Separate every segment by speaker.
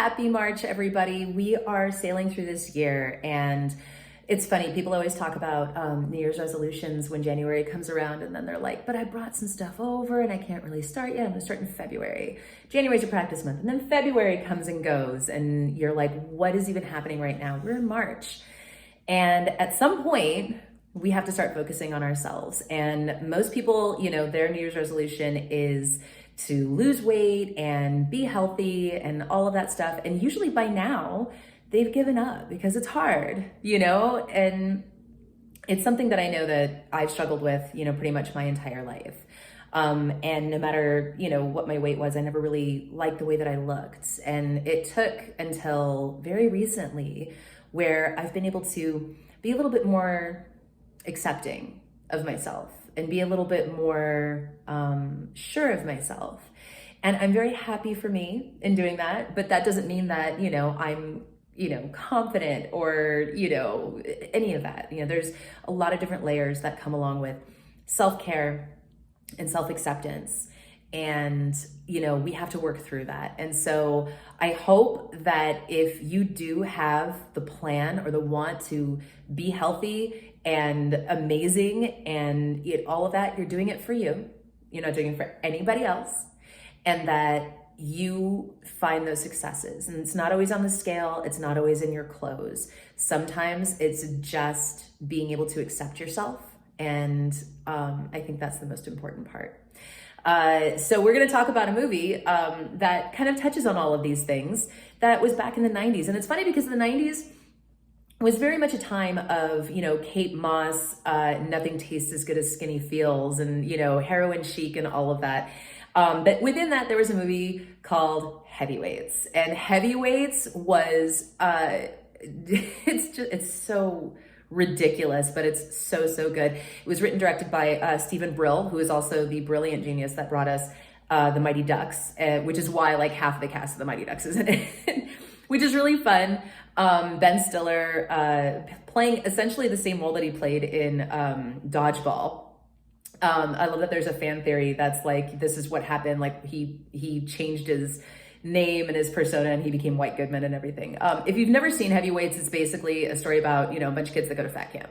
Speaker 1: Happy March, everybody. We are sailing through this year, and it's funny, people always talk about New Year's resolutions when January comes around, and then they're like, but I brought some stuff over and I can't really start yet. I'm gonna start in February. January's a practice month, and then February comes and goes, and you're like, what is even happening right now? We're in March. And at some point, we have to start focusing on ourselves. And most people, their New Year's resolution is to lose weight and be healthy and all of that stuff. And usually by now, they've given up because it's hard, and it's something that I know that I've struggled with, pretty much my entire life. And no matter, what my weight was, I never really liked the way that I looked. And it took until very recently where I've been able to be a little bit more accepting of myself and be a little bit more sure of myself. And I'm very happy for me in doing that, but that doesn't mean that, I'm confident or, any of that. There's a lot of different layers that come along with self-care and self-acceptance. And, we have to work through that. And so I hope that if you do have the plan or the want to be healthy and amazing and all of that, you're doing it for you. You're not doing it for anybody else. And that you find those successes. And it's not always on the scale. It's not always in your clothes. Sometimes it's just being able to accept yourself. And I think that's the most important part. So we're going to talk about a movie that kind of touches on all of these things that was back in the 90s. And it's funny because the 90s was very much a time of, Kate Moss, nothing tastes as good as skinny feels, and, heroin chic and all of that. But within that, there was a movie called Heavyweights, and Heavyweights was, it's so ridiculous, but it's so good. It was written, directed by Stephen Brill, who is also the brilliant genius that brought us the Mighty Ducks, which is why like half of the cast of the Mighty Ducks is in it, which is really fun. Ben Stiller playing essentially the same role that he played in Dodgeball. I love that there's a fan theory that's like, this is what happened. Like he changed his name and his persona and he became White Goodman and everything. If you've never seen Heavyweights, it's basically a story about, a bunch of kids that go to fat camp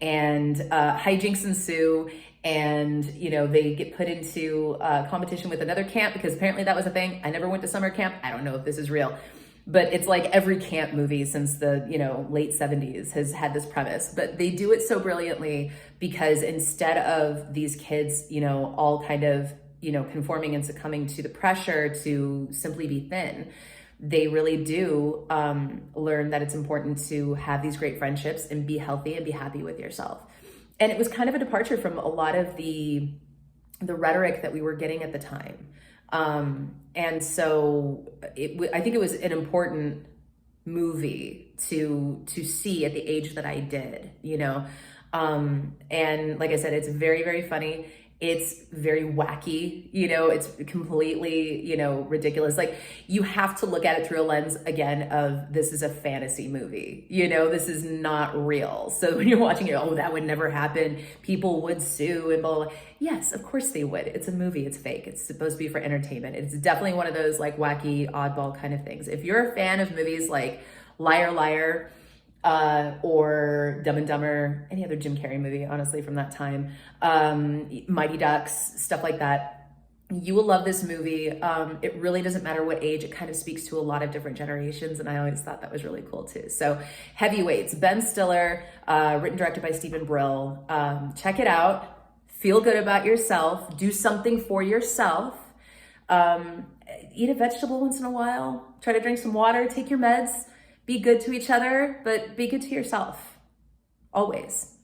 Speaker 1: and hijinks ensue, and, they get put into competition with another camp because apparently that was a thing. I never went to summer camp. I don't know if this is real. But it's like every camp movie since the, late 70s has had this premise. But they do it so brilliantly because instead of these kids, all kind of, conforming and succumbing to the pressure to simply be thin, they really do learn that it's important to have these great friendships and be healthy and be happy with yourself. And it was kind of a departure from a lot of the rhetoric that we were getting at the time. And so I think it was an important movie to see at the age that I did, and like I said, it's very, very funny. It's very wacky, it's completely, ridiculous. Like you have to look at it through a lens again of this is a fantasy movie, this is not real. So when you're watching it, oh, that would never happen. People would sue and blah, blah, blah. Yes, of course they would. It's a movie. It's fake. It's supposed to be for entertainment. It's definitely one of those like wacky, oddball kind of things. If you're a fan of movies like Liar, Liar, or Dumb and Dumber, any other Jim Carrey movie, honestly, from that time, Mighty Ducks, stuff like that, you will love this movie. It really doesn't matter what age. It kind of speaks to a lot of different generations, and I always thought that was really cool too. So Heavyweights, Ben Stiller, written, directed by Stephen Brill. Check it out. Feel good about yourself. Do something for yourself. Eat a vegetable once in a while. Try to drink some water. Take your meds. Be good to each other, but be good to yourself. Always.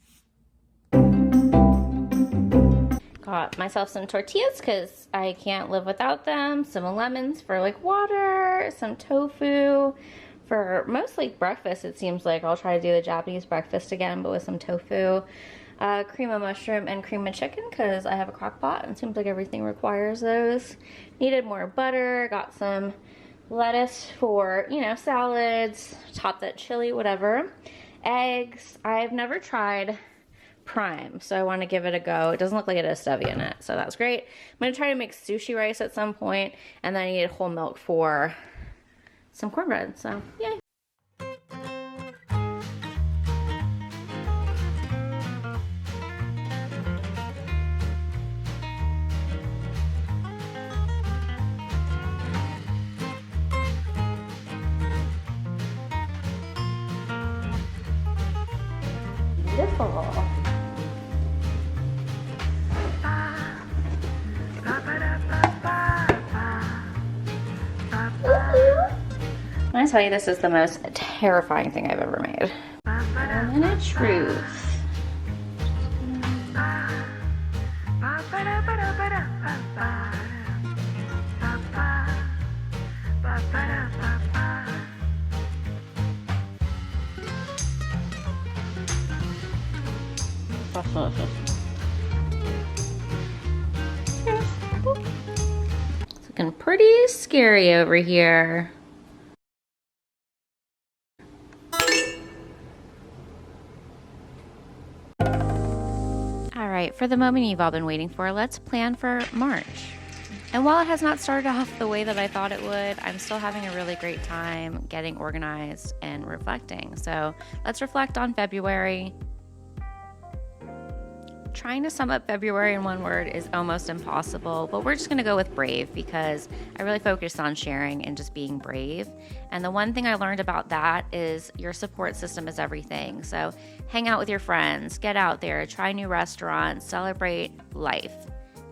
Speaker 2: Got myself some tortillas because I can't live without them. Some lemons for like water. Some tofu for mostly breakfast, it seems like. I'll try to do the Japanese breakfast again, but with some tofu. Cream of mushroom and cream of chicken because I have a crock pot and it seems like everything requires those. Needed more butter. Got some lettuce for, salads, top that chili, whatever. Eggs. I've never tried prime, so I want to give it a go. It doesn't look like it has stevia in it, so that's great. I'm going to try to make sushi rice at some point, and then I need whole milk for some cornbread. So yay. Beautiful. When I tell you this is the most terrifying thing I've ever made. A minute truth. That's delicious. It's looking pretty scary over here. All right, for the moment you've all been waiting for, let's plan for March. And while it has not started off the way that I thought it would, I'm still having a really great time getting organized and reflecting. So let's reflect on February. Trying to sum up February in one word is almost impossible, but we're just gonna go with brave because I really focused on sharing and just being brave. And the one thing I learned about that is your support system is everything. So hang out with your friends, get out there, try new restaurants, celebrate life,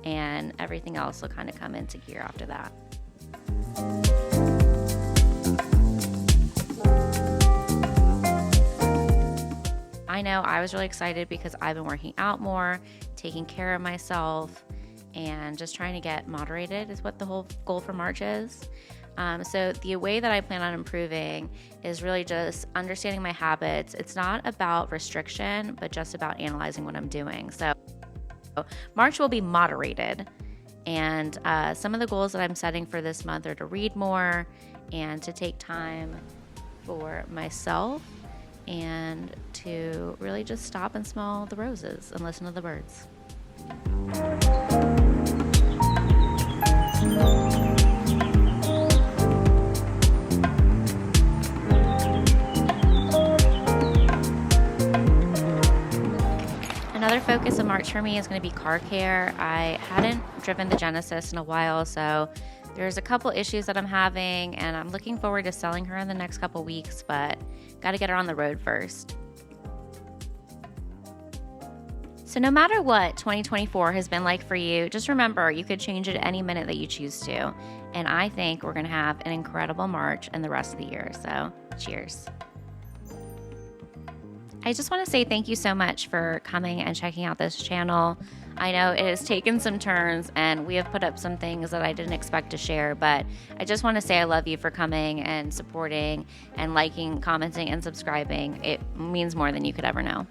Speaker 2: and everything else will kind of come into gear after that. I know I was really excited because I've been working out more, taking care of myself, and just trying to get moderated is what the whole goal for March is. So the way that I plan on improving is really just understanding my habits. It's not about restriction, but just about analyzing what I'm doing. So March will be moderated. And some of the goals that I'm setting for this month are to read more and to take time for myself and to really just stop and smell the roses and listen to the birds. Another focus of March for me is going to be car care. I hadn't driven the Genesis in a while, so there's a couple issues that I'm having, and I'm looking forward to selling her in the next couple weeks, but got to get her on the road first. So no matter what 2024 has been like for you, just remember you could change it any minute that you choose to. And I think we're going to have an incredible March and the rest of the year. So cheers. I just want to say thank you so much for coming and checking out this channel. I know it has taken some turns and we have put up some things that I didn't expect to share, but I just want to say I love you for coming and supporting and liking, commenting, and subscribing. It means more than you could ever know.